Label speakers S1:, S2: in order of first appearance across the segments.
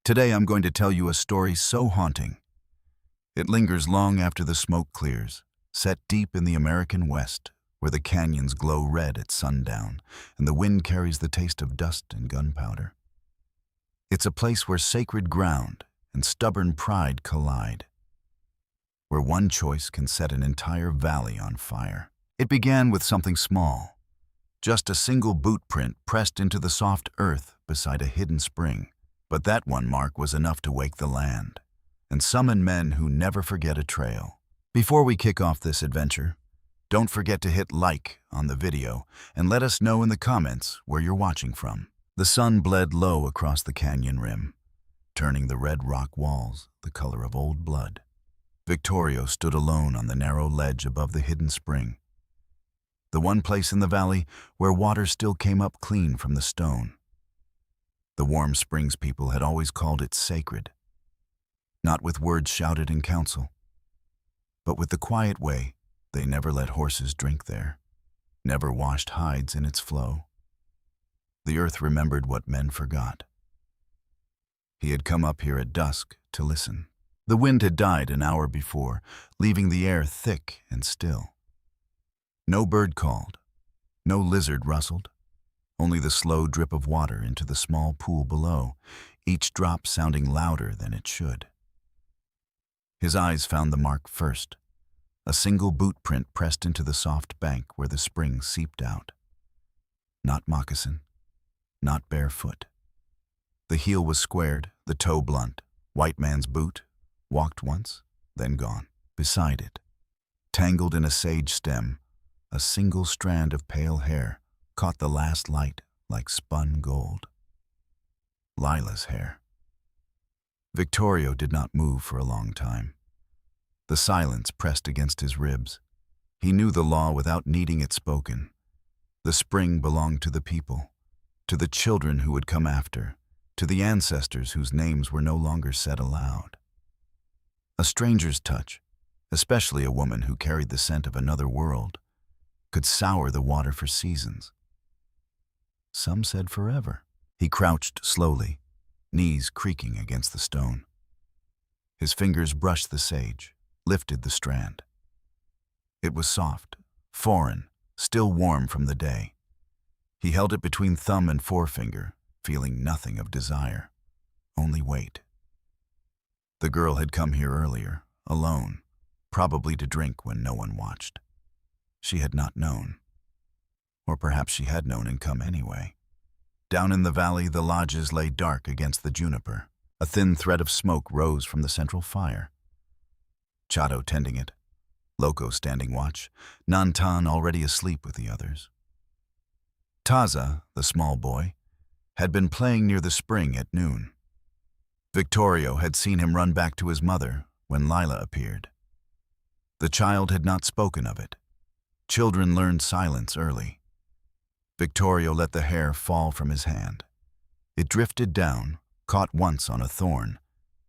S1: Today I'm going to tell you a story so haunting. It lingers long after the smoke clears, set deep in the American West, where the canyons glow red at sundown and the wind carries the taste of dust and gunpowder. It's a place where sacred ground and stubborn pride collide, where one choice can set an entire valley on fire. It began with something small, just a single boot print pressed into the soft earth beside a hidden spring. But that one mark was enough to wake the land and summon men who never forget a trail. Before we kick off this adventure, don't forget to hit like on the video and let us know in the comments where you're watching from. The sun bled low across the canyon rim, turning the red rock walls the color of old blood. Victorio stood alone on the narrow ledge above the hidden spring, the one place in the valley where water still came up clean from the stone. The Warm Springs people had always called it sacred, not with words shouted in council, but with the quiet way they never let horses drink there, never washed hides in its flow. The earth remembered what men forgot. He had come up here at dusk to listen. The wind had died an hour before, leaving the air thick and still. No bird called, no lizard rustled. Only the slow drip of water into the small pool below, each drop sounding louder than it should. His eyes found the mark first, a single boot print pressed into the soft bank where the spring seeped out. Not moccasin, not barefoot. The heel was squared, the toe blunt. White man's boot, walked once, then gone. Beside it, tangled in a sage stem, a single strand of pale hair caught the last light like spun gold. Lila's hair. Victorio did not move for a long time. The silence pressed against his ribs. He knew the law without needing it spoken. The spring belonged to the people, to the children who would come after, to the ancestors whose names were no longer said aloud. A stranger's touch, especially a woman who carried the scent of another world, could sour the water for seasons. Some said forever. He crouched slowly, knees creaking against the stone. His fingers brushed the sage, lifted the strand. It was soft, foreign, still warm from the day. He held it between thumb and forefinger, feeling nothing of desire, only weight. The girl had come here earlier, alone, probably to drink when no one watched. She had not known. Or perhaps she had known and come anyway. Down in the valley, the lodges lay dark against the juniper. A thin thread of smoke rose from the central fire. Chato tending it, Loco standing watch, Nantan already asleep with the others. Taza, the small boy, had been playing near the spring at noon. Victorio had seen him run back to his mother when Lila appeared. The child had not spoken of it. Children learned silence early. Victorio let the hair fall from his hand. It drifted down, caught once on a thorn,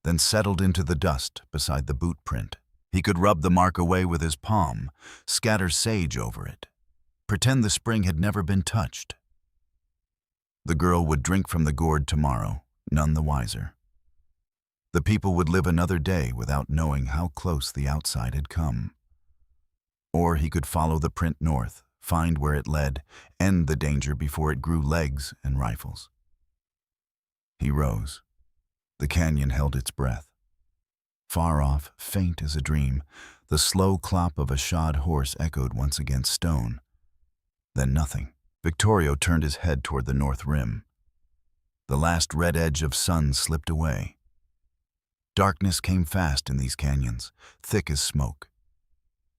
S1: then settled into the dust beside the boot print. He could rub the mark away with his palm, scatter sage over it, pretend the spring had never been touched. The girl would drink from the gourd tomorrow, none the wiser. The people would live another day without knowing how close the outside had come. Or he could follow the print north, find where it led, end the danger before it grew legs and rifles. He rose. The canyon held its breath. Far off, faint as a dream, the slow clop of a shod horse echoed once against stone. Then nothing. Victorio turned his head toward the north rim. The last red edge of sun slipped away. Darkness came fast in these canyons, thick as smoke.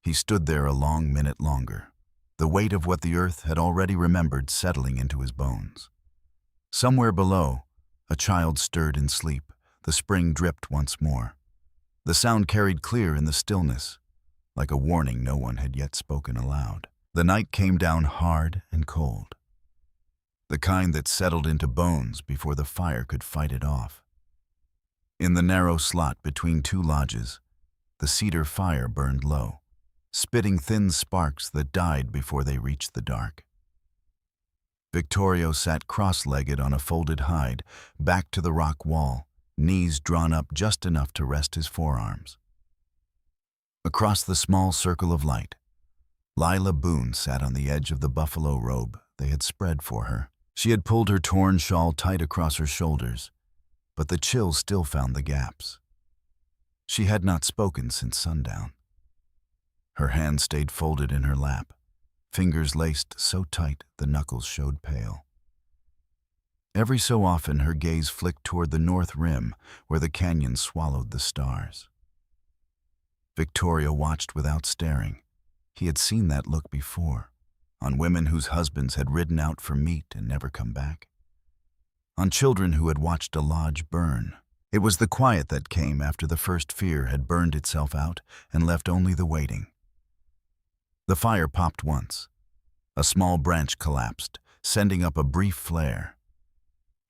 S1: He stood there a long minute longer, the weight of what the earth had already remembered settling into his bones. Somewhere below, a child stirred in sleep. The spring dripped once more. The sound carried clear in the stillness, like a warning no one had yet spoken aloud. The night came down hard and cold, the kind that settled into bones before the fire could fight it off. In the narrow slot between two lodges, the cedar fire burned low, spitting thin sparks that died before they reached the dark. Victorio sat cross-legged on a folded hide, back to the rock wall, knees drawn up just enough to rest his forearms. Across the small circle of light, Lila Boone sat on the edge of the buffalo robe they had spread for her. She had pulled her torn shawl tight across her shoulders, but the chill still found the gaps. She had not spoken since sundown. Her hand stayed folded in her lap, fingers laced so tight the knuckles showed pale. Every so often her gaze flicked toward the north rim where the canyon swallowed the stars. Victoria watched without staring. He had seen that look before, on women whose husbands had ridden out for meat and never come back, on children who had watched a lodge burn. It was the quiet that came after the first fear had burned itself out and left only the waiting. The fire popped once. A small branch collapsed, sending up a brief flare.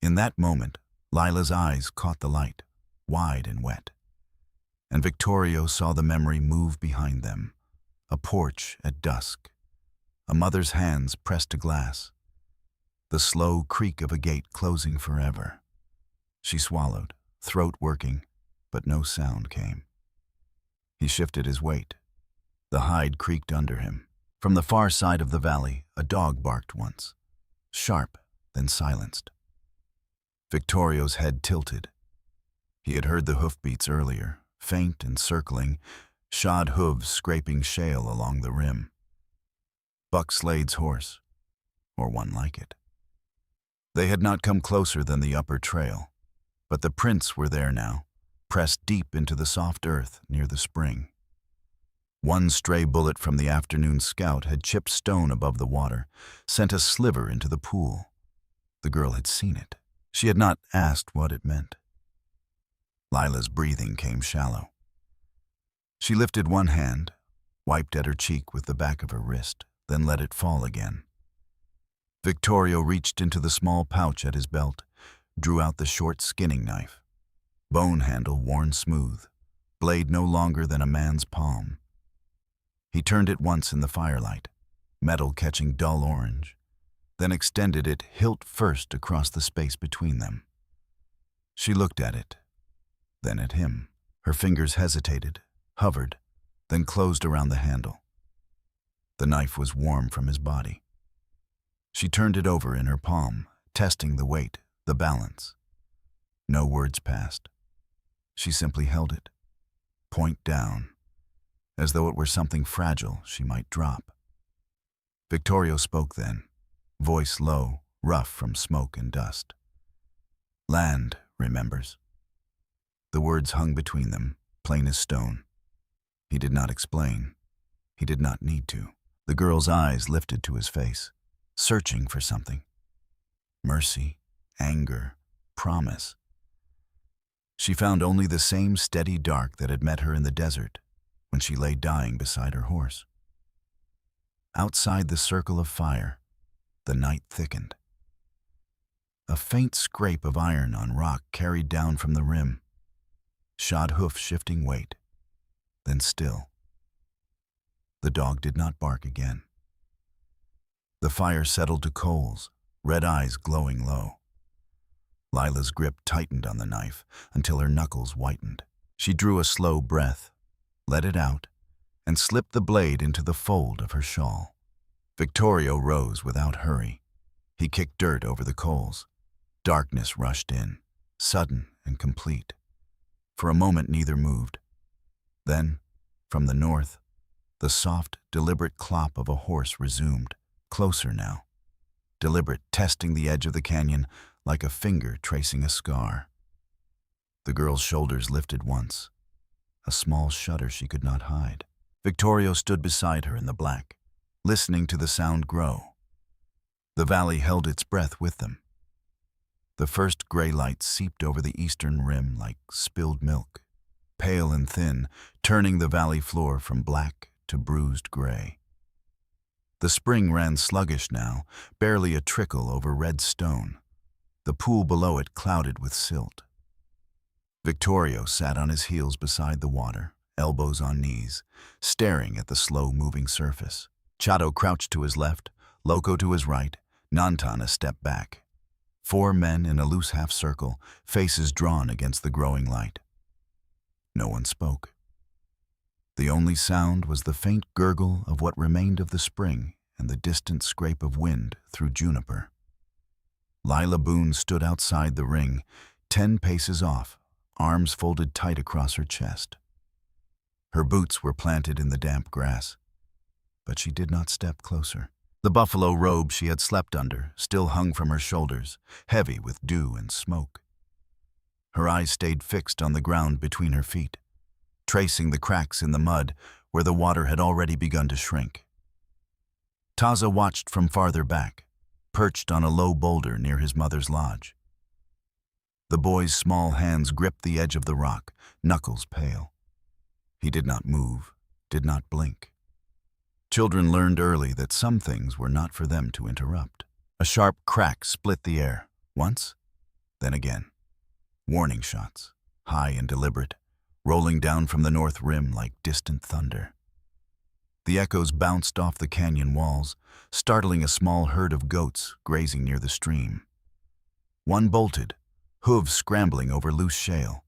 S1: In that moment, Lila's eyes caught the light, wide and wet. And Victoria saw the memory move behind them, a porch at dusk, a mother's hands pressed to glass, the slow creak of a gate closing forever. She swallowed, throat working, but no sound came. He shifted his weight. The hide creaked under him. From the far side of the valley, a dog barked once, sharp, then silenced. Victorio's head tilted. He had heard the hoofbeats earlier, faint and circling, shod hooves scraping shale along the rim. Buck Slade's horse, or one like it. They had not come closer than the upper trail, but the prints were there now, pressed deep into the soft earth near the spring. One stray bullet from the afternoon scout had chipped stone above the water, sent a sliver into the pool. The girl had seen it. She had not asked what it meant. Lila's breathing came shallow. She lifted one hand, wiped at her cheek with the back of her wrist, then let it fall again. Victoria reached into the small pouch at his belt, drew out the short skinning knife. Bone handle worn smooth, blade no longer than a man's palm. He turned it once in the firelight, metal catching dull orange, then extended it hilt first across the space between them. She looked at it, then at him. Her fingers hesitated, hovered, then closed around the handle. The knife was warm from his body. She turned it over in her palm, testing the weight, the balance. No words passed. She simply held it, point down, as though it were something fragile she might drop. Victoria spoke then, voice low, rough from smoke and dust. Land remembers. The words hung between them, plain as stone. He did not explain. He did not need to. The girl's eyes lifted to his face, searching for something. Mercy, anger, promise. She found only the same steady dark that had met her in the desert when she lay dying beside her horse. Outside the circle of fire, the night thickened. A faint scrape of iron on rock carried down from the rim, shod hoof shifting weight, then still. The dog did not bark again. The fire settled to coals, red eyes glowing low. Lila's grip tightened on the knife until her knuckles whitened. She drew a slow breath, let it out, and slipped the blade into the fold of her shawl. Victoria rose without hurry. He kicked dirt over the coals. Darkness rushed in, sudden and complete. For a moment neither moved. Then, from the north, the soft, deliberate clop of a horse resumed, closer now. Deliberate, testing the edge of the canyon like a finger tracing a scar. The girl's shoulders lifted once, a small shudder she could not hide. Victoria stood beside her in the black, listening to the sound grow. The valley held its breath with them. The first gray light seeped over the eastern rim like spilled milk, pale and thin, turning the valley floor from black to bruised gray. The spring ran sluggish now, barely a trickle over red stone, the pool below it clouded with silt. Victoria sat on his heels beside the water, elbows on knees, staring at the slow-moving surface. Chato crouched to his left, Loco to his right, Nantan a step back. 4 men in a loose half-circle, faces drawn against the growing light. No one spoke. The only sound was the faint gurgle of what remained of the spring and the distant scrape of wind through juniper. Lila Boone stood outside the ring, 10 paces off, arms folded tight across her chest. Her boots were planted in the damp grass, but she did not step closer. The buffalo robe she had slept under still hung from her shoulders, heavy with dew and smoke. Her eyes stayed fixed on the ground between her feet, tracing the cracks in the mud where the water had already begun to shrink. Taza watched from farther back, perched on a low boulder near his mother's lodge. The boy's small hands gripped the edge of the rock, knuckles pale. He did not move, did not blink. Children learned early that some things were not for them to interrupt. A sharp crack split the air, once, then again. Warning shots, high and deliberate, rolling down from the north rim like distant thunder. The echoes bounced off the canyon walls, startling a small herd of goats grazing near the stream. One bolted, hooves scrambling over loose shale.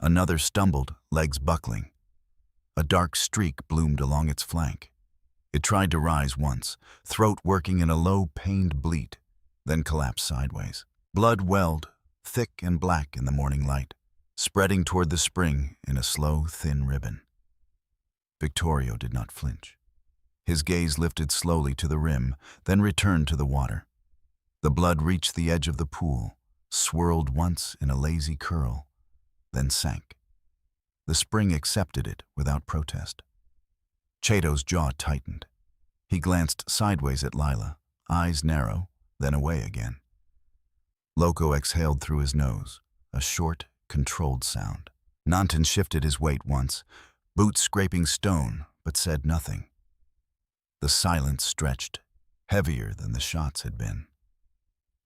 S1: Another stumbled, legs buckling. A dark streak bloomed along its flank. It tried to rise once, throat working in a low, pained bleat, then collapsed sideways. Blood welled, thick and black in the morning light, spreading toward the spring in a slow, thin ribbon. Victorio did not flinch. His gaze lifted slowly to the rim, then returned to the water. The blood reached the edge of the pool, swirled once in a lazy curl, then sank. The spring accepted it without protest. Chato's jaw tightened. He glanced sideways at Lila, eyes narrow, then away again. Loco exhaled through his nose, a short, controlled sound. Nanton shifted his weight once, boots scraping stone, but said nothing. The silence stretched, heavier than the shots had been.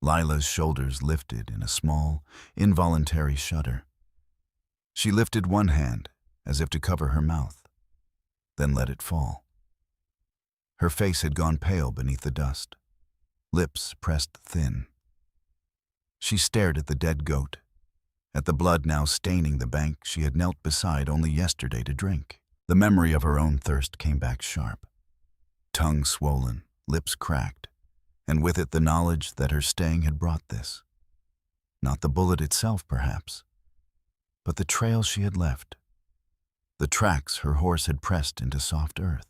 S1: Lila's shoulders lifted in a small, involuntary shudder. She lifted one hand, as if to cover her mouth, then let it fall. Her face had gone pale beneath the dust, lips pressed thin. She stared at the dead goat, at the blood now staining the bank she had knelt beside only yesterday to drink. The memory of her own thirst came back sharp. Tongue swollen, lips cracked, and with it the knowledge that her staying had brought this. Not the bullet itself, perhaps, but the trail she had left, the tracks her horse had pressed into soft earth.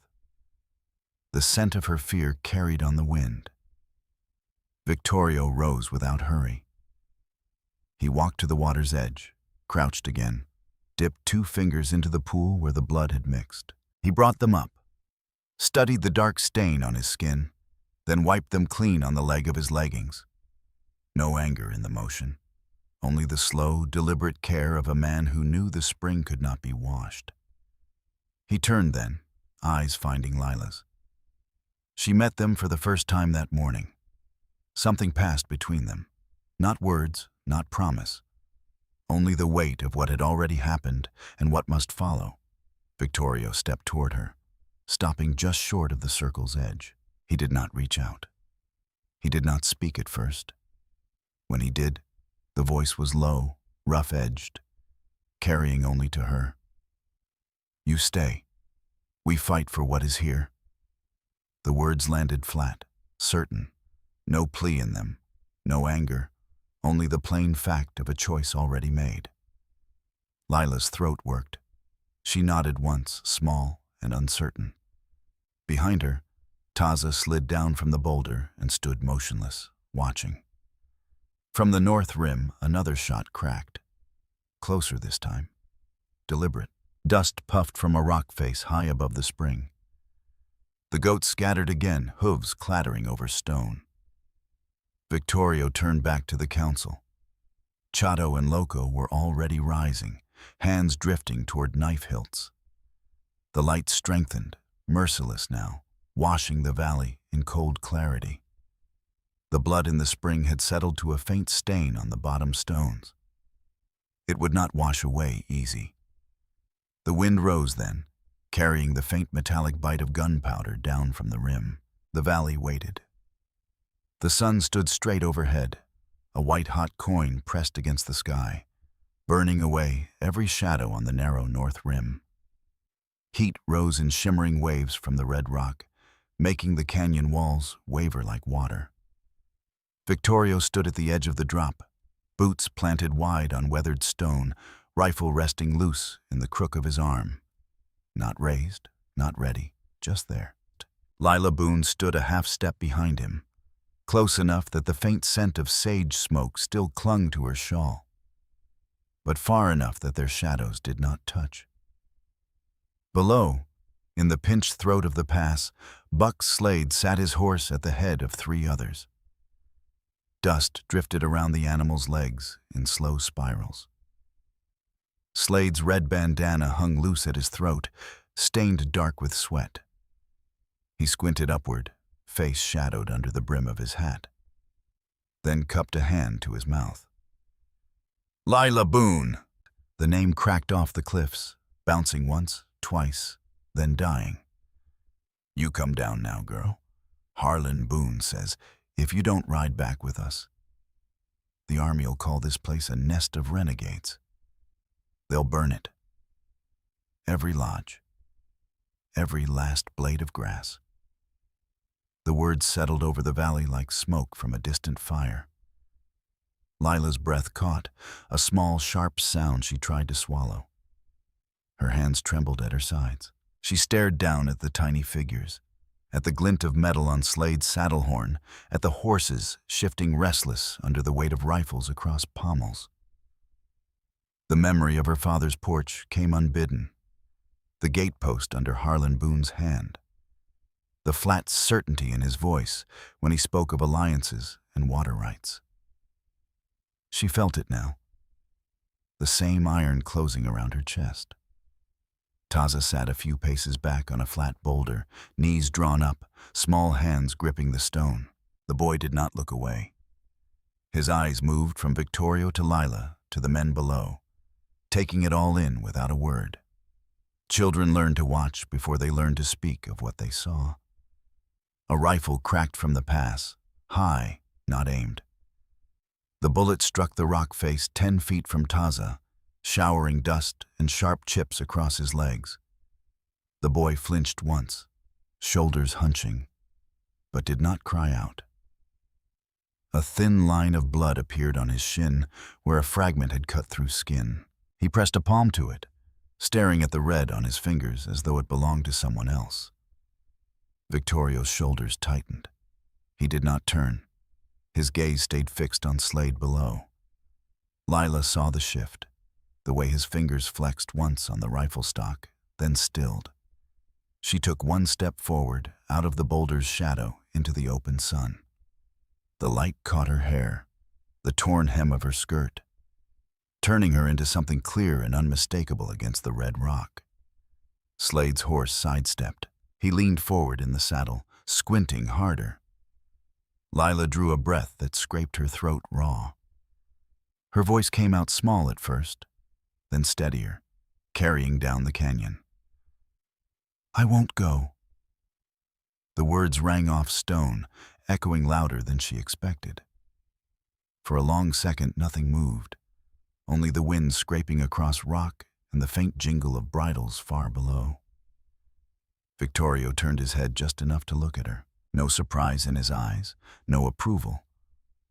S1: The scent of her fear carried on the wind. Victorio rose without hurry. He walked to the water's edge, crouched again, dipped 2 fingers into the pool where the blood had mixed. He brought them up, studied the dark stain on his skin, then wiped them clean on the leg of his leggings. No anger in the motion, only the slow, deliberate care of a man who knew the spring could not be washed. He turned then, eyes finding Lila's. She met them for the first time that morning. Something passed between them. Not words, not promise. Only the weight of what had already happened and what must follow. Victorio stepped toward her, stopping just short of the circle's edge. He did not reach out. He did not speak at first. When he did, the voice was low, rough-edged, carrying only to her. "You stay. We fight for what is here." The words landed flat, certain, no plea in them, no anger, only the plain fact of a choice already made. Lila's throat worked. She nodded once, small and uncertain. Behind her, Taza slid down from the boulder and stood motionless, watching. From the north rim, another shot cracked. Closer this time. Deliberate. Dust puffed from a rock face high above the spring. The goats scattered again, hooves clattering over stone. Victorio turned back to the council. Chato and Loco were already rising, hands drifting toward knife hilts. The light strengthened, merciless now, washing the valley in cold clarity. The blood in the spring had settled to a faint stain on the bottom stones. It would not wash away easy. The wind rose then, carrying the faint metallic bite of gunpowder down from the rim. The valley waited. The sun stood straight overhead, a white-hot coin pressed against the sky, burning away every shadow on the narrow north rim. Heat rose in shimmering waves from the red rock, making the canyon walls waver like water. Victorio stood at the edge of the drop, boots planted wide on weathered stone, rifle resting loose in the crook of his arm. Not raised, not ready, just there. Lila Boone stood a half step behind him, close enough that the faint scent of sage smoke still clung to her shawl, but far enough that their shadows did not touch. Below, in the pinched throat of the pass, Buck Slade sat his horse at the head of 3 others. Dust drifted around the animal's legs in slow spirals. Slade's red bandana hung loose at his throat, stained dark with sweat. He squinted upward, face shadowed under the brim of his hat, then cupped a hand to his mouth. Lila Boone! The name cracked off the cliffs, bouncing once, twice, then dying. You come down now, girl. Harlan Boone says, if you don't ride back with us, the army'll call this place a nest of renegades. They'll burn it. Every lodge. Every last blade of grass. The words settled over the valley like smoke from a distant fire. Lila's breath caught, a small, sharp sound she tried to swallow. Her hands trembled at her sides. She stared down at the tiny figures, at the glint of metal on Slade's saddle horn, at the horses shifting restless under the weight of rifles across pommels. The memory of her father's porch came unbidden, the gatepost under Harlan Boone's hand, the flat certainty in his voice when he spoke of alliances and water rights. She felt it now, the same iron closing around her chest. Taza sat a few paces back on a flat boulder, knees drawn up, small hands gripping the stone. The boy did not look away. His eyes moved from Victorio to Lila to the men below, taking it all in without a word. Children learn to watch before they learn to speak of what they saw. A rifle cracked from the pass, high, not aimed. The bullet struck the rock face 10 feet from Taza, showering dust and sharp chips across his legs. The boy flinched once, shoulders hunching, but did not cry out. A thin line of blood appeared on his shin where a fragment had cut through skin. He pressed a palm to it, staring at the red on his fingers as though it belonged to someone else. Victorio's shoulders tightened. He did not turn. His gaze stayed fixed on Slade below. Lila saw the shift, the way his fingers flexed once on the rifle stock, then stilled. She took 1 step forward, out of the boulder's shadow, into the open sun. The light caught her hair, the torn hem of her skirt, turning her into something clear and unmistakable against the red rock. Slade's horse sidestepped. He leaned forward in the saddle, squinting harder. Lila drew a breath that scraped her throat raw. Her voice came out small at first, then steadier, carrying down the canyon. I won't go. The words rang off stone, echoing louder than she expected. For a long second, nothing moved, only the wind scraping across rock and the faint jingle of bridles far below. Victorio turned his head just enough to look at her. No surprise in his eyes, no approval,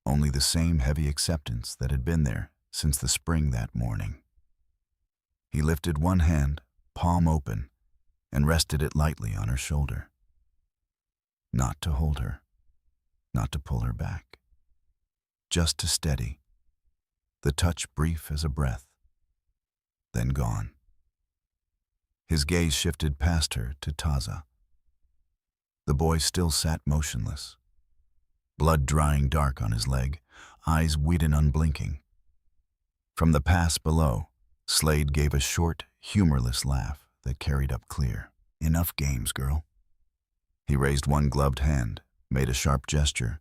S1: only the same heavy acceptance that had been there since the spring that morning. He lifted one hand, palm open, and rested it lightly on her shoulder. Not to hold her, not to pull her back, just to steady, the touch brief as a breath, then gone. His gaze shifted past her to Taza. The boy still sat motionless, blood drying dark on his leg, eyes wide and unblinking. From the pass below, Slade gave a short, humorless laugh that carried up clear. Enough games, girl. He raised one gloved hand, made a sharp gesture.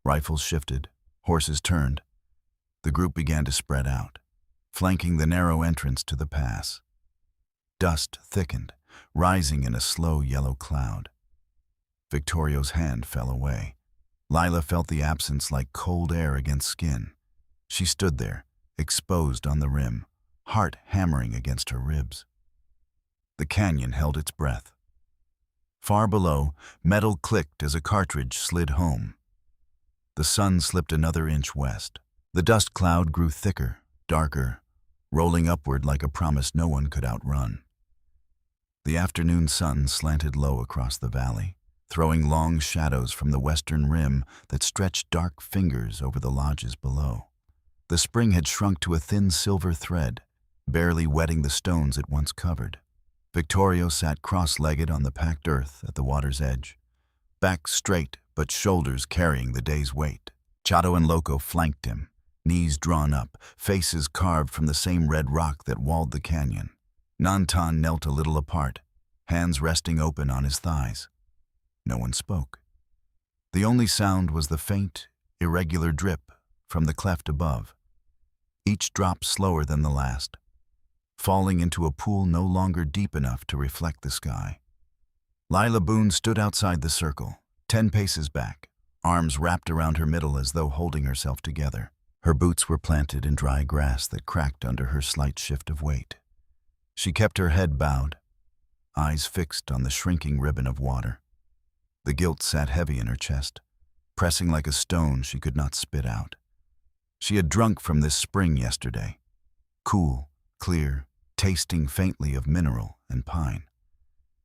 S1: Rifles shifted, horses turned. The group began to spread out, flanking the narrow entrance to the pass. Dust thickened, rising in a slow yellow cloud. Victorio's hand fell away. Lila felt the absence like cold air against skin. She stood there, exposed on the rim, heart hammering against her ribs. The canyon held its breath. Far below, metal clicked as a cartridge slid home. The sun slipped another inch west. The dust cloud grew thicker, darker, rolling upward like a promise no one could outrun. The afternoon sun slanted low across the valley, throwing long shadows from the western rim that stretched dark fingers over the lodges below. The spring had shrunk to a thin silver thread, barely wetting the stones it once covered. Victorio sat cross-legged on the packed earth at the water's edge, back straight but shoulders carrying the day's weight. Chato and Loco flanked him, knees drawn up, faces carved from the same red rock that walled the canyon. Nantan knelt a little apart, hands resting open on his thighs. No one spoke. The only sound was the faint, irregular drip from the cleft above, each drop slower than the last, falling into a pool no longer deep enough to reflect the sky. Lila Boone stood outside the circle, 10 paces back, arms wrapped around her middle as though holding herself together. Her boots were planted in dry grass that cracked under her slight shift of weight. She kept her head bowed, eyes fixed on the shrinking ribbon of water. The guilt sat heavy in her chest, pressing like a stone she could not spit out. She had drunk from this spring yesterday, cool, clear, tasting faintly of mineral and pine.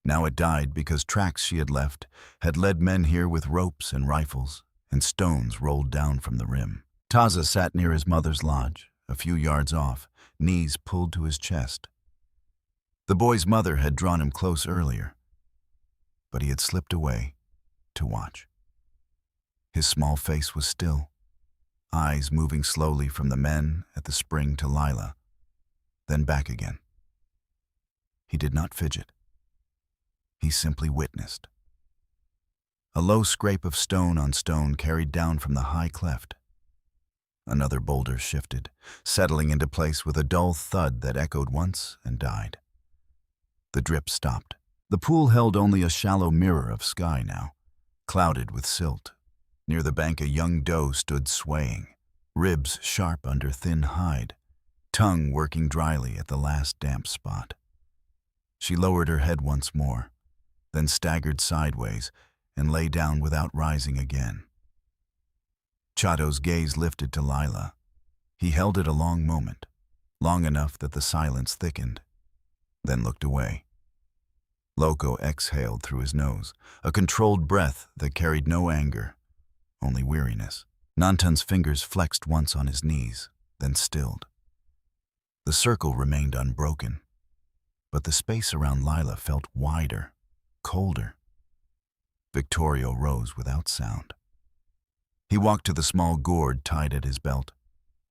S1: Now it died because tracks she had left had led men here with ropes and rifles, and stones rolled down from the rim. Taza sat near his mother's lodge, a few yards off, knees pulled to his chest. The boy's mother had drawn him close earlier, but he had slipped away to watch. His small face was still, eyes moving slowly from the men at the spring to Lila, then back again. He did not fidget. He simply witnessed. A low scrape of stone on stone carried down from the high cleft. Another boulder shifted, settling into place with a dull thud that echoed once and died. The drip stopped. The pool held only a shallow mirror of sky now, clouded with silt. Near the bank a young doe stood swaying, ribs sharp under thin hide, tongue working dryly at the last damp spot. She lowered her head once more, then staggered sideways and lay down without rising again. Chato's gaze lifted to Lila. He held it a long moment, long enough that the silence thickened, then looked away. Loco exhaled through his nose, a controlled breath that carried no anger, only weariness. Nantan's fingers flexed once on his knees, then stilled. The circle remained unbroken, but the space around Lila felt wider, colder. Victorio rose without sound. He walked to the small gourd tied at his belt,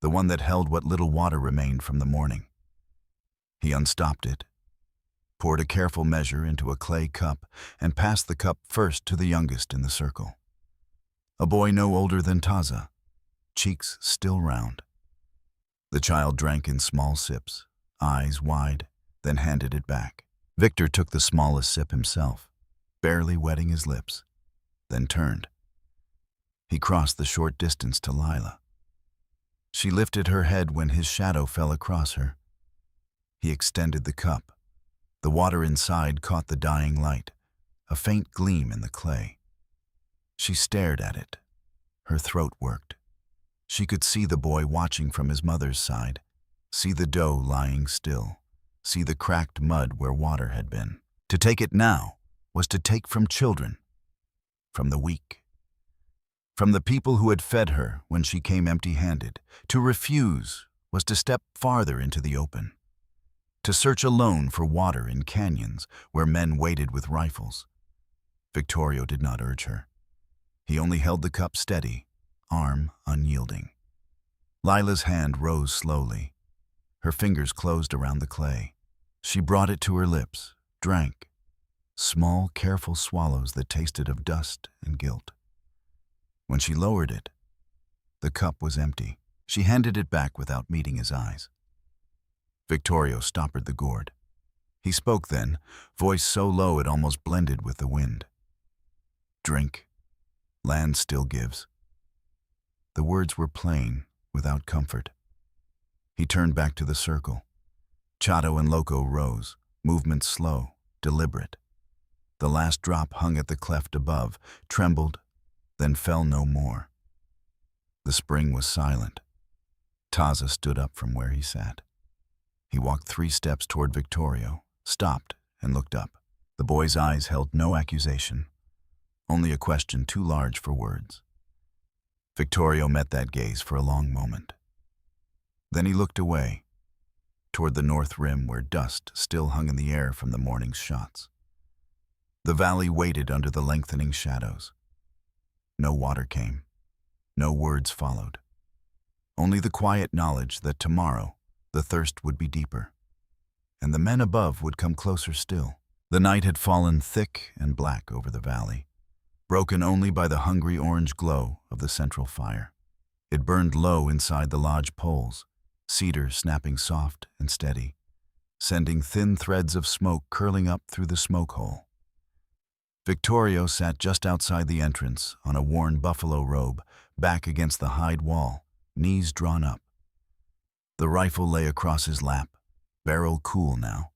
S1: the one that held what little water remained from the morning. He unstopped it, poured a careful measure into a clay cup, and passed the cup first to the youngest in the circle. A boy no older than Taza, cheeks still round. The child drank in small sips, eyes wide, then handed it back. Victor took the smallest sip himself, barely wetting his lips, then turned. He crossed the short distance to Lila. She lifted her head when his shadow fell across her. He extended the cup. The water inside caught the dying light, a faint gleam in the clay. She stared at it. Her throat worked. She could see the boy watching from his mother's side, see the doe lying still, see the cracked mud where water had been. To take it now was to take from children, from the weak, from the people who had fed her when she came empty-handed. To refuse was to step farther into the open, to search alone for water in canyons where men waited with rifles. Victorio did not urge her. He only held the cup steady, arm unyielding. Lila's hand rose slowly. Her fingers closed around the clay. She brought it to her lips, drank, small, careful swallows that tasted of dust and guilt. When she lowered it, the cup was empty. She handed it back without meeting his eyes. Victorio stoppered the gourd. He spoke then, voice so low it almost blended with the wind. "Drink. Land still gives." The words were plain, without comfort. He turned back to the circle. Chato and Loco rose, movement slow, deliberate. The last drop hung at the cleft above, trembled, then fell no more. The spring was silent. Taza stood up from where he sat. He walked 3 steps toward Victorio, stopped, and looked up. The boy's eyes held no accusation, only a question too large for words. Victorio met that gaze for a long moment. Then he looked away, toward the north rim where dust still hung in the air from the morning's shots. The valley waited under the lengthening shadows. No water came. No words followed. Only the quiet knowledge that tomorrow the thirst would be deeper, and the men above would come closer still. The night had fallen thick and black over the valley, broken only by the hungry orange glow of the central fire. It burned low inside the lodge poles, cedar snapping soft and steady, sending thin threads of smoke curling up through the smoke hole. Victorio sat just outside the entrance on a worn buffalo robe, back against the hide wall, knees drawn up. The rifle lay across his lap, barrel cool now,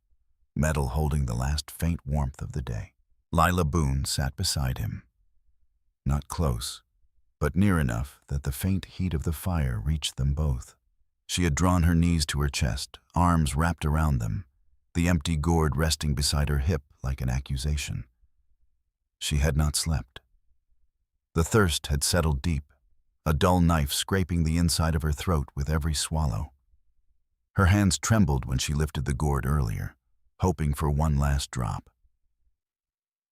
S1: metal holding the last faint warmth of the day. Lila Boone sat beside him. Not close, but near enough that the faint heat of the fire reached them both. She had drawn her knees to her chest, arms wrapped around them, the empty gourd resting beside her hip like an accusation. She had not slept. The thirst had settled deep, a dull knife scraping the inside of her throat with every swallow. Her hands trembled when she lifted the gourd earlier, hoping for one last drop.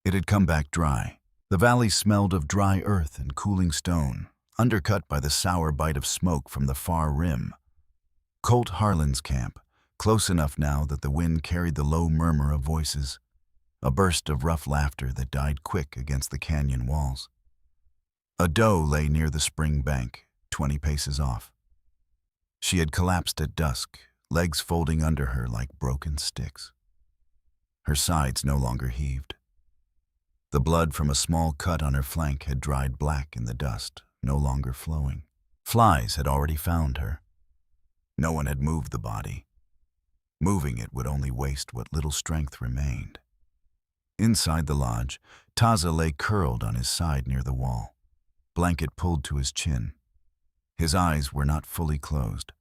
S1: It had come back dry. The valley smelled of dry earth and cooling stone, undercut by the sour bite of smoke from the far rim. Colt Harlan's camp, close enough now that the wind carried the low murmur of voices, a burst of rough laughter that died quick against the canyon walls. A doe lay near the spring bank, 20 paces off. She had collapsed at dusk, legs folding under her like broken sticks. Her sides no longer heaved. The blood from a small cut on her flank had dried black in the dust, no longer flowing. Flies had already found her. No one had moved the body. Moving it would only waste what little strength remained. Inside the lodge, Taza lay curled on his side near the wall, blanket pulled to his chin. His eyes were not fully closed.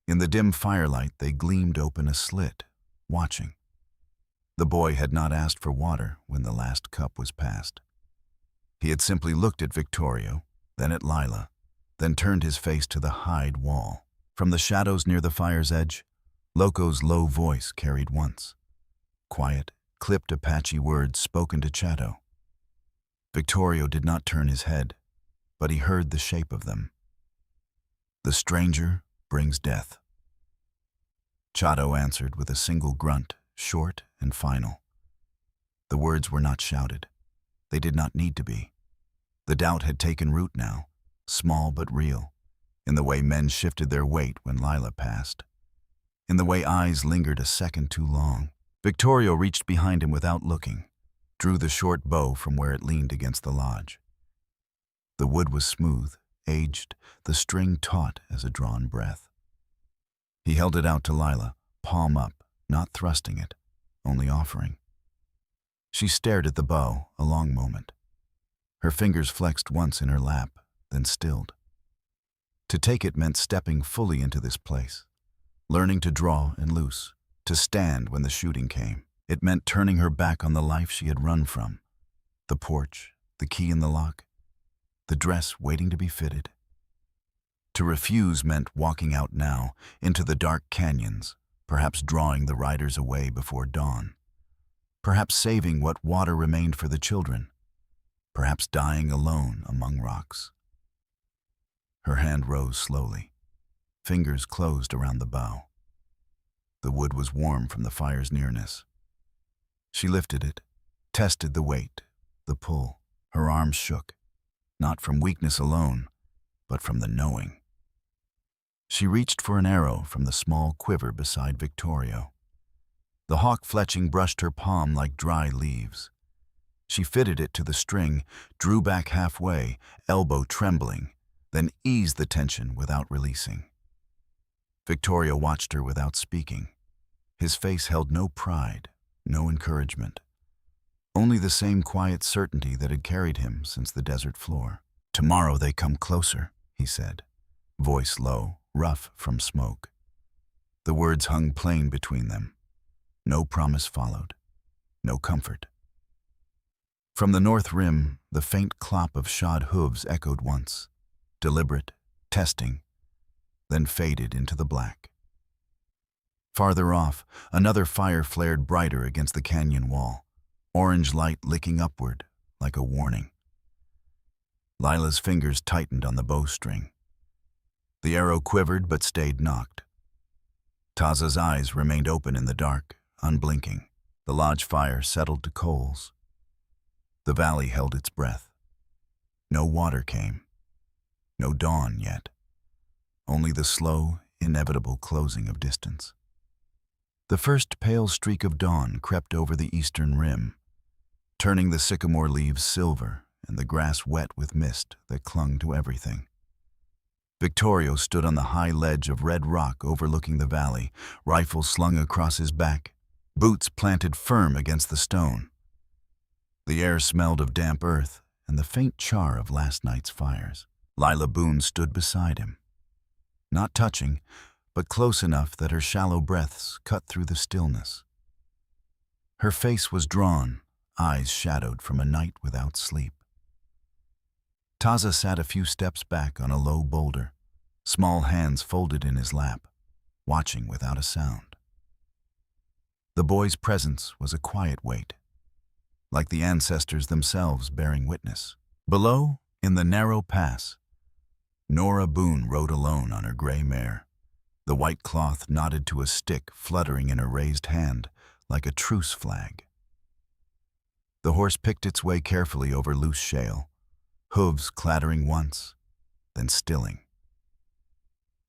S1: In the dim firelight, they gleamed open a slit, watching. The boy had not asked for water when the last cup was passed. He had simply looked at Victorio, then at Lila, then turned his face to the hide wall. From the shadows near the fire's edge, Loco's low voice carried once. Quiet, clipped Apache words spoken to Chato. Victorio did not turn his head, but he heard the shape of them. The stranger brings death. Chato answered with a single grunt, short and final. The words were not shouted. They did not need to be. The doubt had taken root now, small but real, in the way men shifted their weight when Lila passed, in the way eyes lingered a second too long. Victorio reached behind him without looking, drew the short bow from where it leaned against the lodge. The wood was smooth, aged, the string taut as a drawn breath. He held it out to Lila, palm up, not thrusting it, only offering. She stared at the bow a long moment. Her fingers flexed once in her lap, then stilled. To take it meant stepping fully into this place, learning to draw and loose, to stand when the shooting came. It meant turning her back on the life she had run from, the porch, the key in the lock, the dress waiting to be fitted. To refuse meant walking out now, into the dark canyons, perhaps drawing the riders away before dawn, perhaps saving what water remained for the children, perhaps dying alone among rocks. Her hand rose slowly. Fingers closed around the bow. The wood was warm from the fire's nearness. She lifted it, tested the weight, the pull. Her arms shook, not from weakness alone, but from the knowing. She reached for an arrow from the small quiver beside Victorio. The hawk fletching brushed her palm like dry leaves. She fitted it to the string, drew back halfway, elbow trembling, then eased the tension without releasing. Victoria watched her without speaking. His face held no pride, no encouragement. Only the same quiet certainty that had carried him since the desert floor. "Tomorrow they come closer," he said, voice low, rough from smoke. The words hung plain between them. No promise followed, no comfort. From the north rim, the faint clop of shod hooves echoed once, deliberate, testing, then faded into the black. Farther off, another fire flared brighter against the canyon wall, orange light licking upward like a warning. Lila's fingers tightened on the bowstring. The arrow quivered but stayed nocked. Taza's eyes remained open in the dark, unblinking. The lodge fire settled to coals. The valley held its breath. No water came. No dawn yet. Only the slow, inevitable closing of distance. The first pale streak of dawn crept over the eastern rim, turning the sycamore leaves silver and the grass wet with mist that clung to everything. Victorio stood on the high ledge of red rock overlooking the valley, rifle slung across his back, boots planted firm against the stone. The air smelled of damp earth and the faint char of last night's fires. Lila Boone stood beside him, not touching, but close enough that her shallow breaths cut through the stillness. Her face was drawn, eyes shadowed from a night without sleep. Taza sat a few steps back on a low boulder, small hands folded in his lap, watching without a sound. The boy's presence was a quiet weight, like the ancestors themselves bearing witness. Below, in the narrow pass, Nora Boone rode alone on her gray mare, the white cloth knotted to a stick fluttering in her raised hand like a truce flag. The horse picked its way carefully over loose shale, hooves clattering once, then stilling.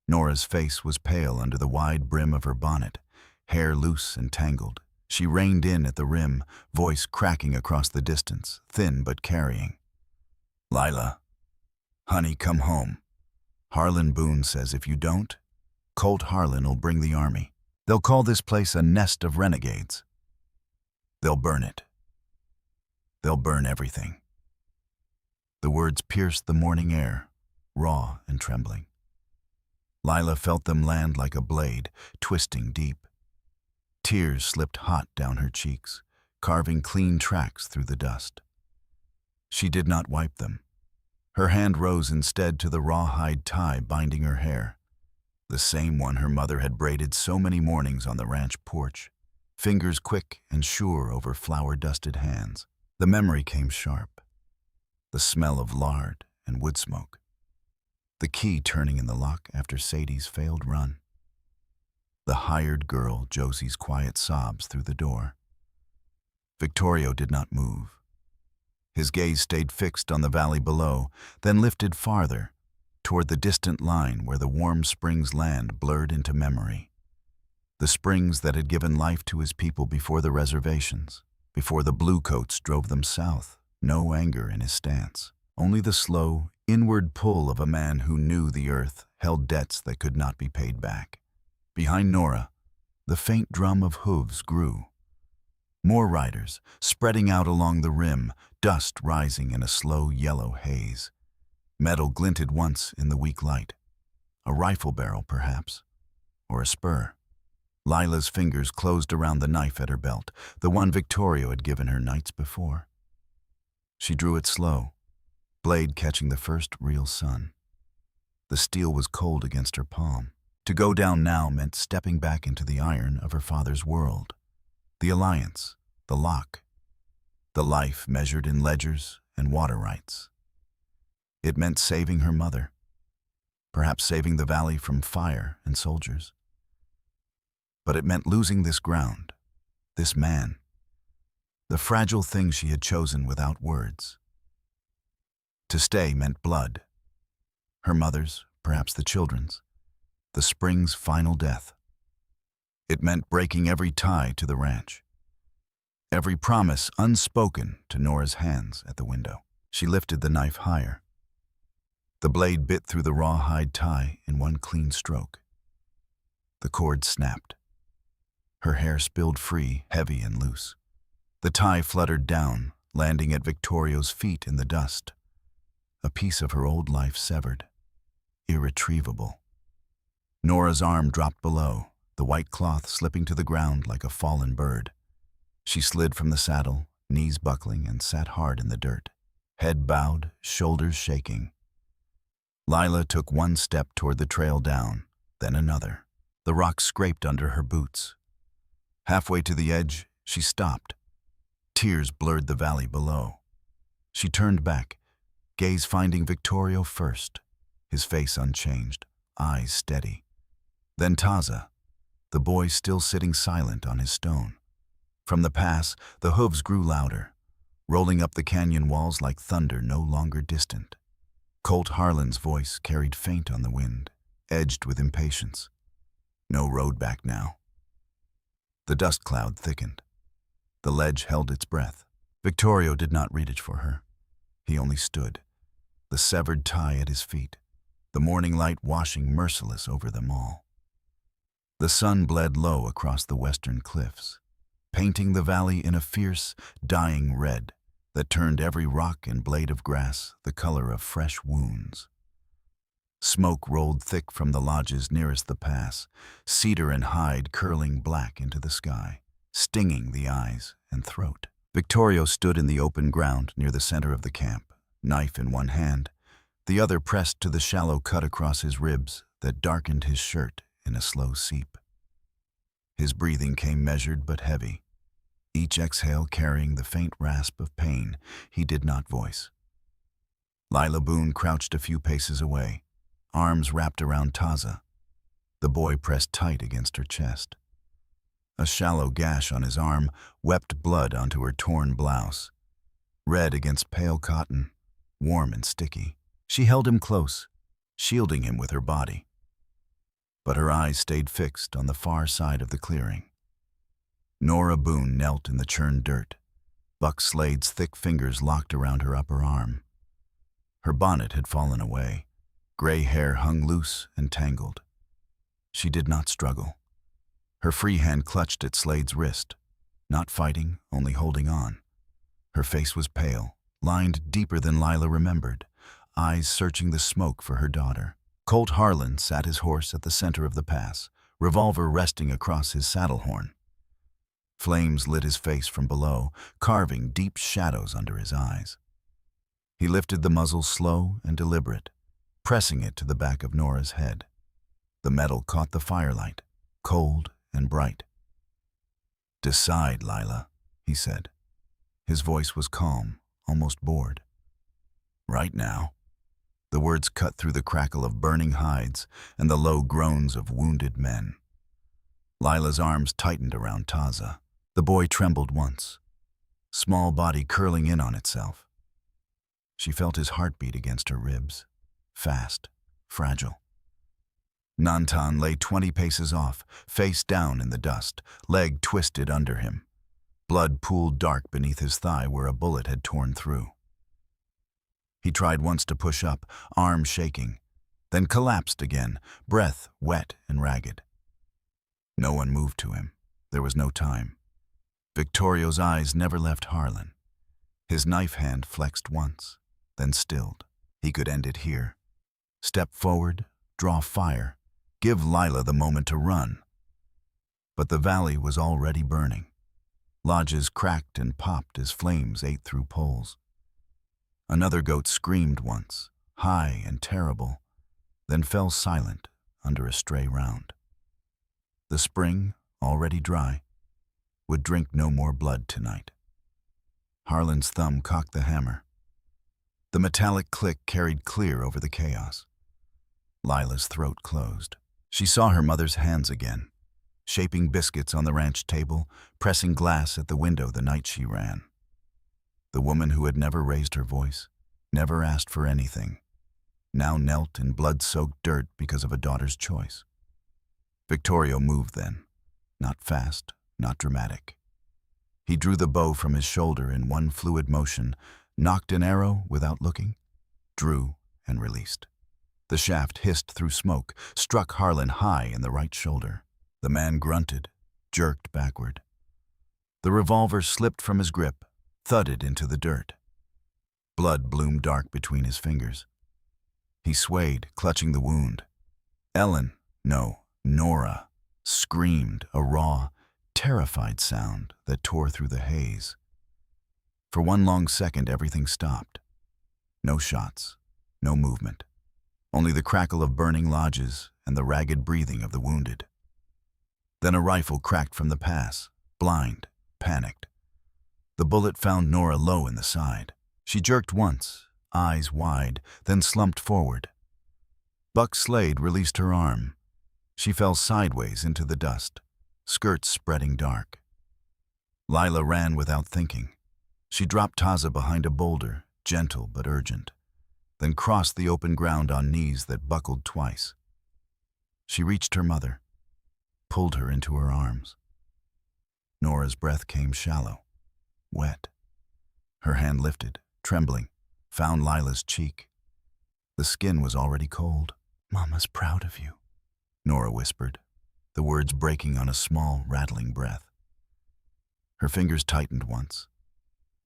S1: Nora's face was pale under the wide brim of her bonnet, hair loose and tangled. She reined in at the rim, voice cracking across the distance, thin but carrying. "Lila, honey, come home. Harlan Boone says if you don't, Colt Harlan'll bring the army. They'll call this place a nest of renegades. They'll burn it. They'll burn everything." The words pierced the morning air, raw and trembling. Lila felt them land like a blade, twisting deep. Tears slipped hot down her cheeks, carving clean tracks through the dust. She did not wipe them. Her hand rose instead to the rawhide tie binding her hair, the same one her mother had braided so many mornings on the ranch porch, fingers quick and sure over flour-dusted hands. The memory came sharp. The smell of lard and wood smoke. The key turning in the lock after Sadie's failed run. The hired girl Josie's quiet sobs through the door. Victorio did not move. His gaze stayed fixed on the valley below, then lifted farther, toward the distant line where the Warm Springs land blurred into memory. The springs that had given life to his people before the reservations, before the bluecoats drove them south. No anger in his stance, only the slow, inward pull of a man who knew the earth held debts that could not be paid back. Behind Nora, the faint drum of hooves grew. More riders, spreading out along the rim, dust rising in a slow yellow haze. Metal glinted once in the weak light. A rifle barrel, perhaps, or a spur. Lila's fingers closed around the knife at her belt, the one Victorio had given her nights before. She drew it slow, blade catching the first real sun. The steel was cold against her palm. To go down now meant stepping back into the iron of her father's world. The alliance, the lock, the life measured in ledgers and water rights. It meant saving her mother, perhaps saving the valley from fire and soldiers. But it meant losing this ground, this man, the fragile thing she had chosen without words. To stay meant blood, her mother's, perhaps the children's, the spring's final death. It meant breaking every tie to the ranch, every promise unspoken to Nora's hands at the window. She lifted the knife higher. The blade bit through the rawhide tie in one clean stroke. The cord snapped. Her hair spilled free, heavy and loose. The tie fluttered down, landing at Victorio's feet in the dust. A piece of her old life severed. Irretrievable. Nora's arm dropped below, the white cloth slipping to the ground like a fallen bird. She slid from the saddle, knees buckling, and sat hard in the dirt, head bowed, shoulders shaking. Lila took one step toward the trail down, then another. The rock scraped under her boots. Halfway to the edge, she stopped. Tears blurred the valley below. She turned back, gaze finding Victorio first, his face unchanged, eyes steady. Then Taza, the boy still sitting silent on his stone. From the pass, the hooves grew louder, rolling up the canyon walls like thunder no longer distant. Colt Harlan's voice carried faint on the wind, edged with impatience. No road back now. The dust cloud thickened. The ledge held its breath. Victorio did not reach for her. He only stood, the severed tie at his feet, the morning light washing merciless over them all. The sun bled low across the western cliffs, painting the valley in a fierce, dying red that turned every rock and blade of grass the color of fresh wounds. Smoke rolled thick from the lodges nearest the pass, cedar and hide curling black into the sky, stinging the eyes and throat. Victorio stood in the open ground near the center of the camp, knife in one hand, the other pressed to the shallow cut across his ribs that darkened his shirt in a slow seep. His breathing came measured but heavy, each exhale carrying the faint rasp of pain he did not voice. Lila Boone crouched a few paces away, arms wrapped around Taza. The boy pressed tight against her chest. A shallow gash on his arm wept blood onto her torn blouse, red against pale cotton, warm and sticky. She held him close, shielding him with her body. But her eyes stayed fixed on the far side of the clearing. Nora Boone knelt in the churned dirt, Buck Slade's thick fingers locked around her upper arm. Her bonnet had fallen away. Gray hair hung loose and tangled. She did not struggle. Her free hand clutched at Slade's wrist, not fighting, only holding on. Her face was pale, lined deeper than Lila remembered, eyes searching the smoke for her daughter. Colt Harlan sat his horse at the center of the pass, revolver resting across his saddle horn. Flames lit his face from below, carving deep shadows under his eyes. He lifted the muzzle slow and deliberate, pressing it to the back of Nora's head. The metal caught the firelight, cold and bright. "Decide, Lila," he said. His voice was calm, almost bored. "Right now." The words cut through the crackle of burning hides and the low groans of wounded men. Lila's arms tightened around Taza. The boy trembled once, small body curling in on itself. She felt his heartbeat against her ribs, fast, fragile. Nantan lay 20 paces off, face down in the dust, leg twisted under him. Blood pooled dark beneath his thigh where a bullet had torn through. He tried once to push up, arm shaking, then collapsed again, breath wet and ragged. No one moved to him. There was no time. Victorio's eyes never left Harlan. His knife hand flexed once, then stilled. He could end it here. Step forward, draw fire, give Lila the moment to run. But the valley was already burning. Lodges cracked and popped as flames ate through poles. Another goat screamed once, high and terrible, then fell silent under a stray round. The spring, already dry, would drink no more blood tonight. Harlan's thumb cocked the hammer. The metallic click carried clear over the chaos. Lila's throat closed. She saw her mother's hands again, shaping biscuits on the ranch table, pressing glass at the window the night she ran. The woman who had never raised her voice, never asked for anything, now knelt in blood-soaked dirt because of a daughter's choice. Victorio moved then, not fast, not dramatic. He drew the bow from his shoulder in one fluid motion, knocked an arrow without looking, drew and released. The shaft hissed through smoke, struck Harlan high in the right shoulder. The man grunted, jerked backward. The revolver slipped from his grip, thudded into the dirt. Blood bloomed dark between his fingers. He swayed, clutching the wound. Ellen, no, Nora, screamed, a raw, terrified sound that tore through the haze. For one long second, everything stopped. No shots, no movement. Only the crackle of burning lodges and the ragged breathing of the wounded. Then a rifle cracked from the pass, blind, panicked. The bullet found Nora low in the side. She jerked once, eyes wide, then slumped forward. Buck Slade released her arm. She fell sideways into the dust, skirts spreading dark. Lila ran without thinking. She dropped Taza behind a boulder, gentle but urgent, then crossed the open ground on knees that buckled twice. She reached her mother, pulled her into her arms. Nora's breath came shallow, wet. Her hand lifted, trembling, found Lila's cheek. The skin was already cold. "Mama's proud of you," Nora whispered, the words breaking on a small, rattling breath. Her fingers tightened once,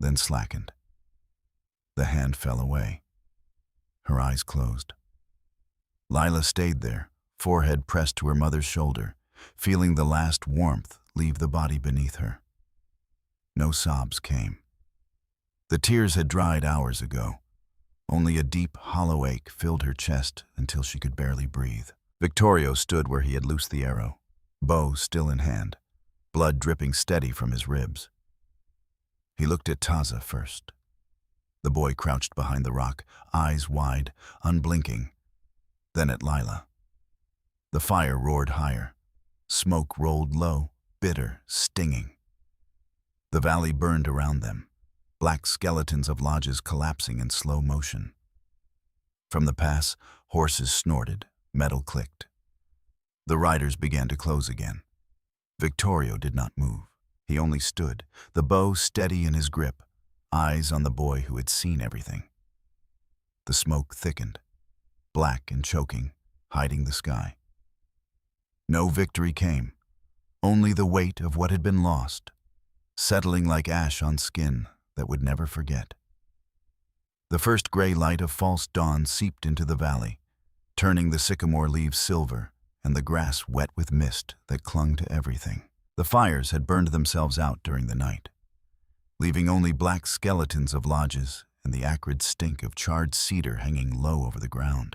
S1: then slackened. The hand fell away. Her eyes closed. Lila stayed there, forehead pressed to her mother's shoulder, feeling the last warmth leave the body beneath her. No sobs came. The tears had dried hours ago. Only a deep, hollow ache filled her chest until she could barely breathe. Victorio stood where he had loosed the arrow, bow still in hand, blood dripping steady from his ribs. He looked at Taza first. The boy crouched behind the rock, eyes wide, unblinking. Then at Lila. The fire roared higher. Smoke rolled low, bitter, stinging. The valley burned around them, black skeletons of lodges collapsing in slow motion. From the pass, horses snorted, metal clicked. The riders began to close again. Victorio did not move. He only stood, the bow steady in his grip, eyes on the boy who had seen everything. The smoke thickened, black and choking, hiding the sky. No victory came, only the weight of what had been lost, settling like ash on skin that would never forget. The first gray light of false dawn seeped into the valley, turning the sycamore leaves silver and the grass wet with mist that clung to everything. The fires had burned themselves out during the night, leaving only black skeletons of lodges and the acrid stink of charred cedar hanging low over the ground.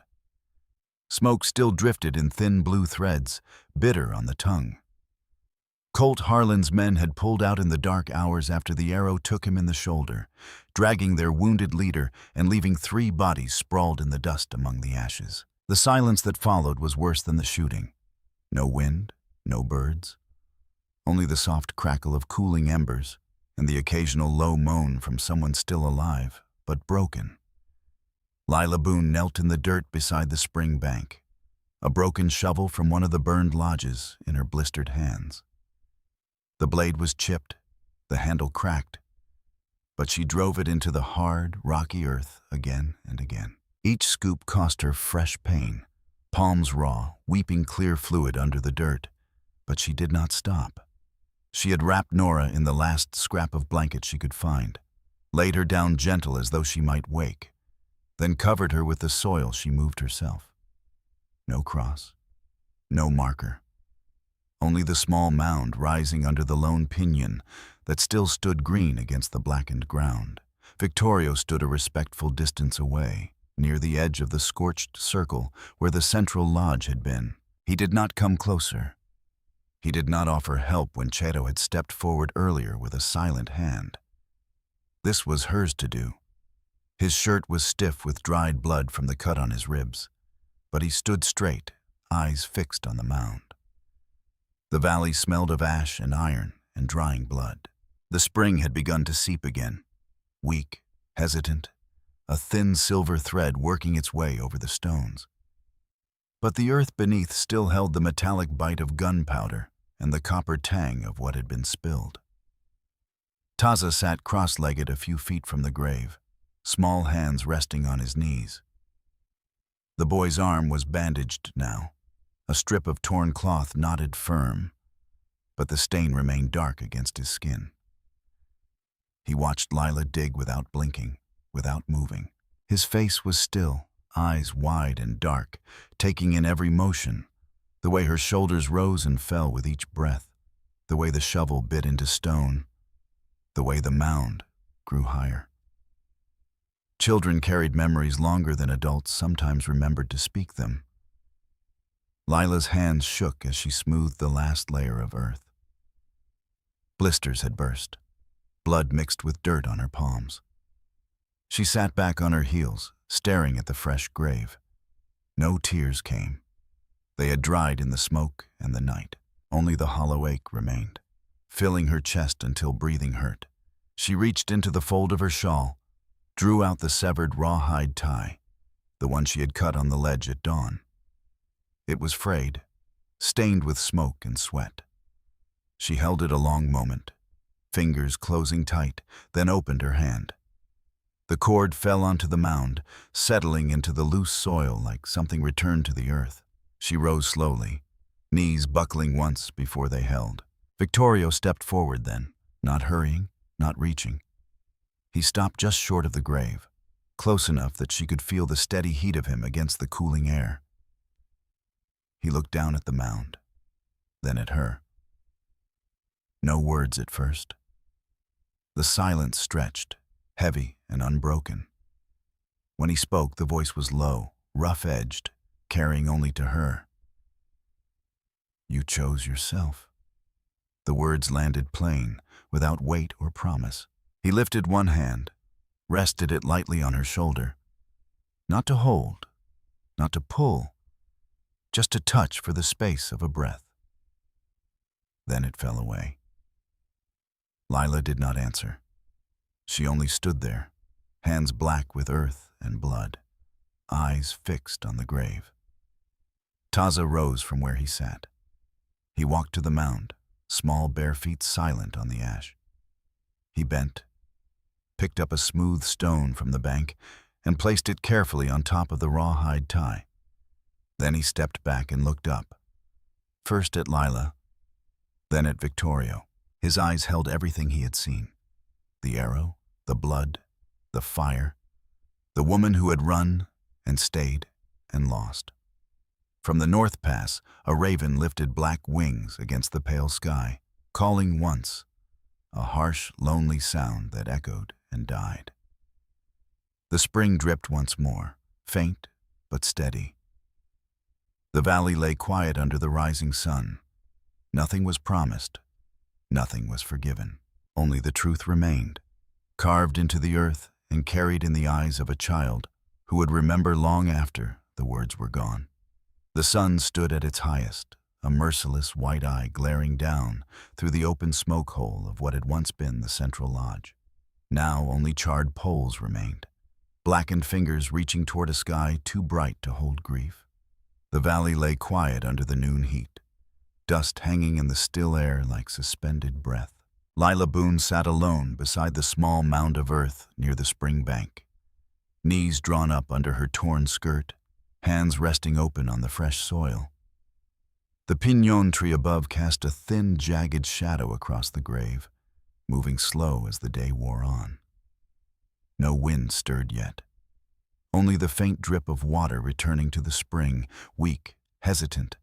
S1: Smoke still drifted in thin blue threads, bitter on the tongue. Colt Harlan's men had pulled out in the dark hours after the arrow took him in the shoulder, dragging their wounded leader and leaving 3 bodies sprawled in the dust among the ashes. The silence that followed was worse than the shooting. No wind, no birds. Only the soft crackle of cooling embers and the occasional low moan from someone still alive, but broken. Lila Boone knelt in the dirt beside the spring bank, a broken shovel from one of the burned lodges in her blistered hands. The blade was chipped, the handle cracked, but she drove it into the hard, rocky earth again and again. Each scoop cost her fresh pain, palms raw, weeping clear fluid under the dirt, but she did not stop. She had wrapped Nora in the last scrap of blanket she could find, laid her down gentle as though she might wake, then covered her with the soil she moved herself. No cross, no marker. Only the small mound rising under the lone piñon that still stood green against the blackened ground. Victorio stood a respectful distance away, near the edge of the scorched circle where the central lodge had been. He did not come closer. He did not offer help when Cheto had stepped forward earlier with a silent hand. This was hers to do. His shirt was stiff with dried blood from the cut on his ribs, but he stood straight, eyes fixed on the mound. The valley smelled of ash and iron and drying blood. The spring had begun to seep again, weak, hesitant, a thin silver thread working its way over the stones. But the earth beneath still held the metallic bite of gunpowder and the copper tang of what had been spilled. Taza sat cross-legged a few feet from the grave, small hands resting on his knees. The boy's arm was bandaged now, a strip of torn cloth knotted firm, but the stain remained dark against his skin. He watched Lila dig without blinking, without moving. His face was still, eyes wide and dark, taking in every motion, the way her shoulders rose and fell with each breath, the way the shovel bit into stone, the way the mound grew higher. Children carried memories longer than adults sometimes remembered to speak them. Lila's hands shook as she smoothed the last layer of earth. Blisters had burst, blood mixed with dirt on her palms. She sat back on her heels, staring at the fresh grave. No tears came. They had dried in the smoke and the night. Only the hollow ache remained, filling her chest until breathing hurt. She reached into the fold of her shawl, drew out the severed rawhide tie, the one she had cut on the ledge at dawn. It was frayed, stained with smoke and sweat. She held it a long moment, fingers closing tight, then opened her hand. The cord fell onto the mound, settling into the loose soil like something returned to the earth. She rose slowly, knees buckling once before they held. Victorio stepped forward then, not hurrying, not reaching. He stopped just short of the grave, close enough that she could feel the steady heat of him against the cooling air. He looked down at the mound, then at her. No words at first. The silence stretched, heavy and unbroken. When he spoke, the voice was low, rough-edged, carrying only to her. "You chose yourself." The words landed plain, without weight or promise. He lifted one hand, rested it lightly on her shoulder. Not to hold, not to pull, just to touch for the space of a breath. Then it fell away. Lila did not answer. She only stood there, hands black with earth and blood, eyes fixed on the grave. Taza rose from where he sat. He walked to the mound, small bare feet silent on the ash. He bent, picked up a smooth stone from the bank, and placed it carefully on top of the rawhide tie. Then he stepped back and looked up, first at Lila, then at Victorio. His eyes held everything he had seen. The arrow, the blood, the fire, the woman who had run and stayed and lost. From the North Pass, a raven lifted black wings against the pale sky, calling once, a harsh, lonely sound that echoed and died. The spring dripped once more, faint but steady. The valley lay quiet under the rising sun. Nothing was promised, nothing was forgiven. Only the truth remained, carved into the earth and carried in the eyes of a child who would remember long after the words were gone. The sun stood at its highest, a merciless white eye glaring down through the open smoke hole of what had once been the central lodge. Now only charred poles remained, blackened fingers reaching toward a sky too bright to hold grief. The valley lay quiet under the noon heat, dust hanging in the still air like suspended breath. Lila Boone sat alone beside the small mound of earth near the spring bank, knees drawn up under her torn skirt, hands resting open on the fresh soil. The piñón tree above cast a thin, jagged shadow across the grave, moving slow as the day wore on. No wind stirred yet. Only the faint drip of water returning to the spring, weak, hesitant,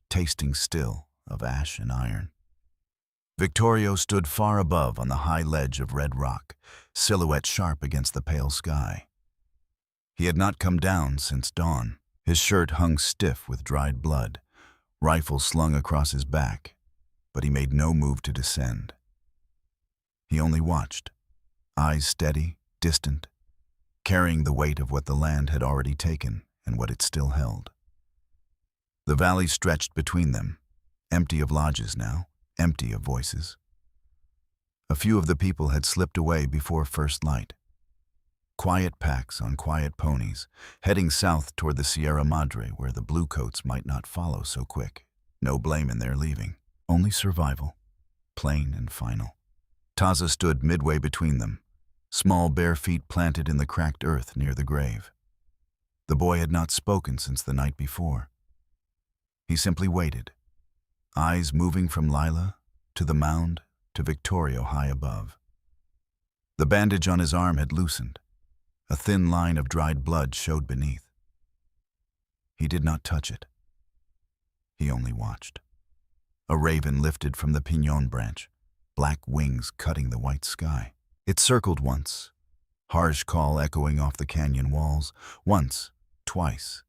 S1: tasting still of ash and iron. Victorio stood far above on the high ledge of red rock, silhouette sharp against the pale sky. He had not come down since dawn. His shirt hung stiff with dried blood, rifle slung across his back, but he made no move to descend. He only watched, eyes steady, distant, carrying the weight of what the land had already taken and what it still held. The valley stretched between them, empty of lodges now, empty of voices. A few of the people had slipped away before first light. Quiet packs on quiet ponies, heading south toward the Sierra Madre where the bluecoats might not follow so quick. No blame in their leaving, only survival, plain and final. Taza stood midway between them, small bare feet planted in the cracked earth near the grave. The boy had not spoken since the night before. He simply waited, eyes moving from Lila to the mound to Victorio high above. The bandage on his arm had loosened. A thin line of dried blood showed beneath. He did not touch it. He only watched. A raven lifted from the piñón branch, black wings cutting the white sky. It circled once, harsh call echoing off the canyon walls, once, twice,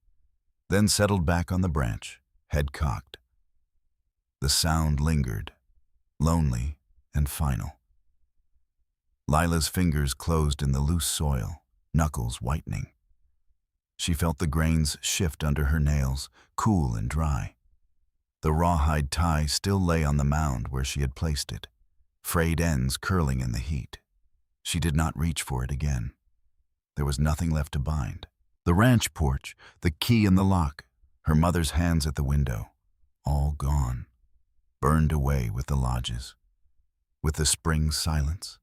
S1: then settled back on the branch, head cocked. The sound lingered, lonely and final. Lila's fingers closed in the loose soil, knuckles whitening. She felt the grains shift under her nails, cool and dry. The rawhide tie still lay on the mound where she had placed it, frayed ends curling in the heat. She did not reach for it again. There was nothing left to bind. The ranch porch, the key in the lock, her mother's hands at the window, all gone, burned away with the lodges, with the spring silence,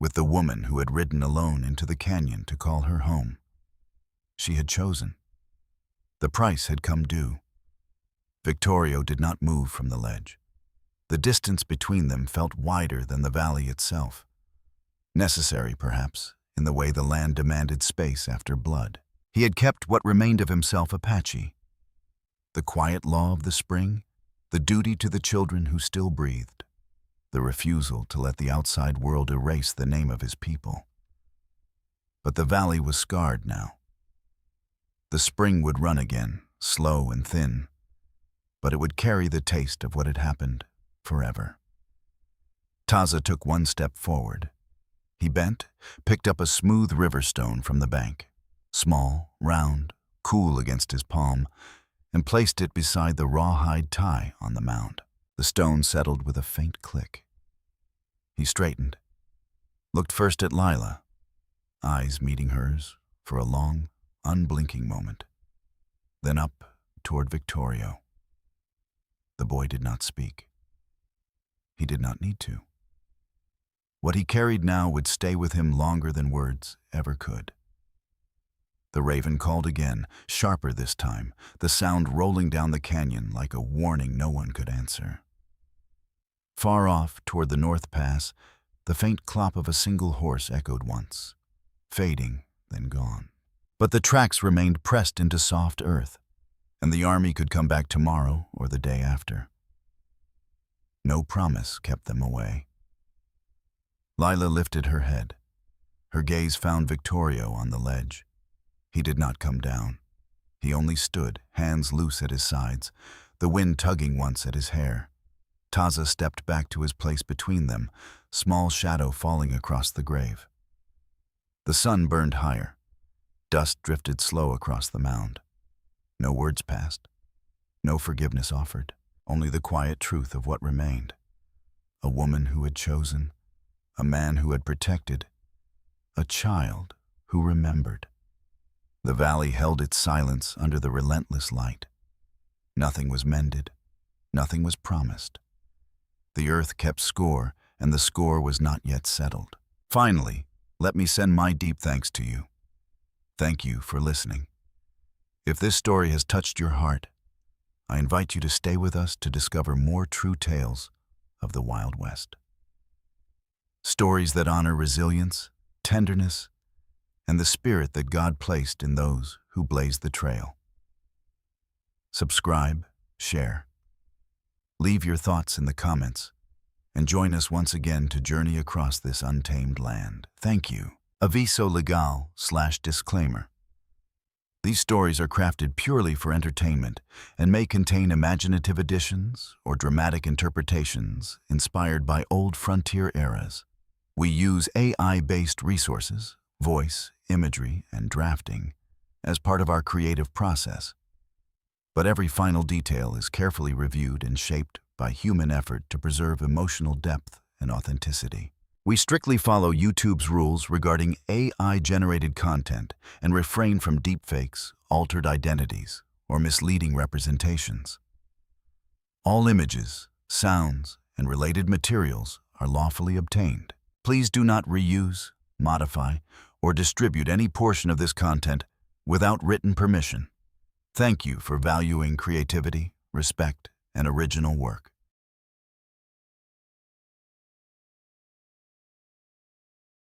S1: with the woman who had ridden alone into the canyon to call her home. She had chosen. The price had come due. Victorio did not move from the ledge. The distance between them felt wider than the valley itself. Necessary, perhaps, in the way the land demanded space after blood. He had kept what remained of himself Apache. The quiet law of the spring, the duty to the children who still breathed, the refusal to let the outside world erase the name of his people. But the valley was scarred now. The spring would run again, slow and thin, but it would carry the taste of what had happened forever. Taza took one step forward. He bent, picked up a smooth river stone from the bank, small, round, cool against his palm, and placed it beside the rawhide tie on the mound. The stone settled with a faint click. He straightened, looked first at Lila, eyes meeting hers for a long, unblinking moment, then up toward Victorio. The boy did not speak. He did not need to. What he carried now would stay with him longer than words ever could. The raven called again, sharper this time, the sound rolling down the canyon like a warning no one could answer. Far off, toward the North Pass, the faint clop of a single horse echoed once, fading, then gone. But the tracks remained pressed into soft earth, and the army could come back tomorrow or the day after. No promise kept them away. Lila lifted her head. Her gaze found Victorio on the ledge. He did not come down. He only stood, hands loose at his sides, the wind tugging once at his hair. Taza stepped back to his place between them, small shadow falling across the grave. The sun burned higher. Dust drifted slow across the mound. No words passed. No forgiveness offered. Only the quiet truth of what remained. A woman who had chosen. A man who had protected. A child who remembered. The valley held its silence under the relentless light. Nothing was mended. Nothing was promised. The earth kept score, and the score was not yet settled. Finally, let me send my deep thanks to you. Thank you for listening. If this story has touched your heart, I invite you to stay with us to discover more true tales of the Wild West. Stories that honor resilience, tenderness, and the spirit that God placed in those who blaze the trail. Subscribe, share. Leave your thoughts in the comments, and join us once again to journey across this untamed land. Thank you. Aviso legal/disclaimer. These stories are crafted purely for entertainment and may contain imaginative additions or dramatic interpretations inspired by old frontier eras. We use AI-based resources, voice, imagery, and drafting as part of our creative process. But every final detail is carefully reviewed and shaped by human effort to preserve emotional depth and authenticity. We strictly follow YouTube's rules regarding AI-generated content and refrain from deepfakes, altered identities, or misleading representations. All images, sounds, and related materials are lawfully obtained. Please do not reuse, modify, or distribute any portion of this content without written permission. Thank you for valuing creativity, respect, and original work.